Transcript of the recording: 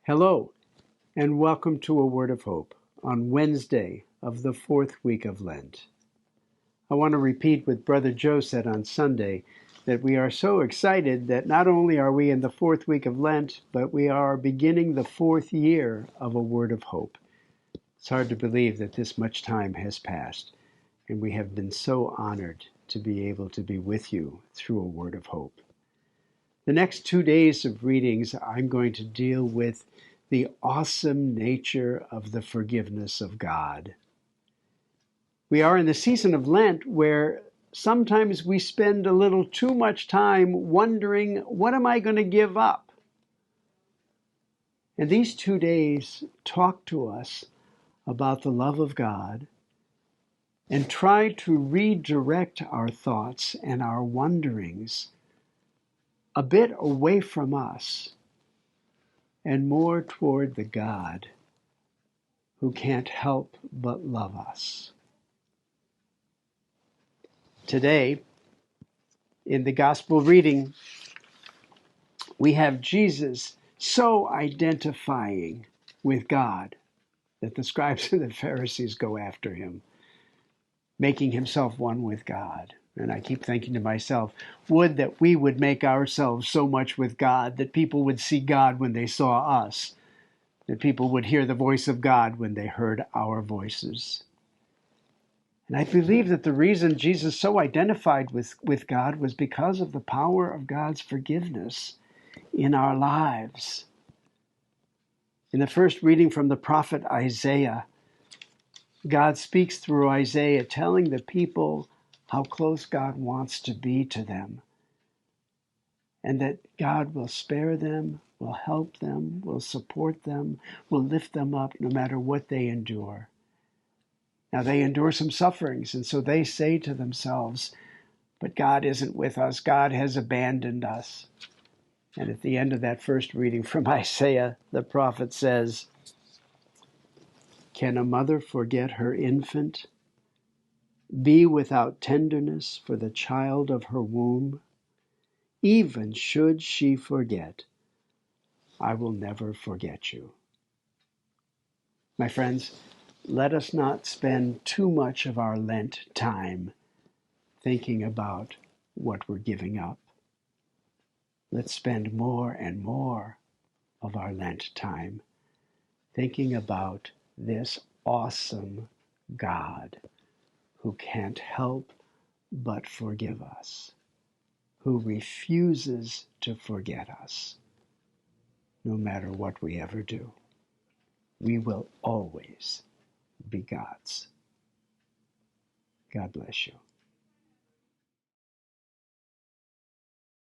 Hello, and welcome to A Word of Hope on Wednesday of the fourth week of Lent. I want to repeat what Brother Joe said on Sunday, that we are so excited that not only are we in the fourth week of Lent, but we are beginning the fourth year of A Word of Hope. It's hard to believe that this much time has passed, and we have been so honored to be able to be with you through A Word of Hope. The next 2 days of readings, I'm going to deal with the awesome nature of the forgiveness of God. We are in the season of Lent where sometimes we spend a little too much time wondering, what am I going to give up? And these 2 days talk to us about the love of God and try to redirect our thoughts and our wonderings a bit away from us and more toward the God who can't help but love us. Today, in the gospel reading, we have Jesus so identifying with God that the scribes and the Pharisees go after him, making himself one with God. And I keep thinking to myself, would that we would make ourselves so much with God that people would see God when they saw us, that people would hear the voice of God when they heard our voices. And I believe that the reason Jesus so identified with God was because of the power of God's forgiveness in our lives. In the first reading from the prophet Isaiah, God speaks through Isaiah, telling the people how close God wants to be to them, and that God will spare them, will help them, will support them, will lift them up no matter what they endure. Now they endure some sufferings, and so they say to themselves, but God isn't with us. God has abandoned us. And at the end of that first reading from Isaiah, the prophet says, can a mother forget her infant, be without tenderness for the child of her womb? Even should she forget, I will never forget you. My friends, let us not spend too much of our Lent time thinking about what we're giving up. Let's spend more and more of our Lent time thinking about this awesome God who can't help but forgive us, who refuses to forget us, no matter what we ever do. We will always be God's. God bless you.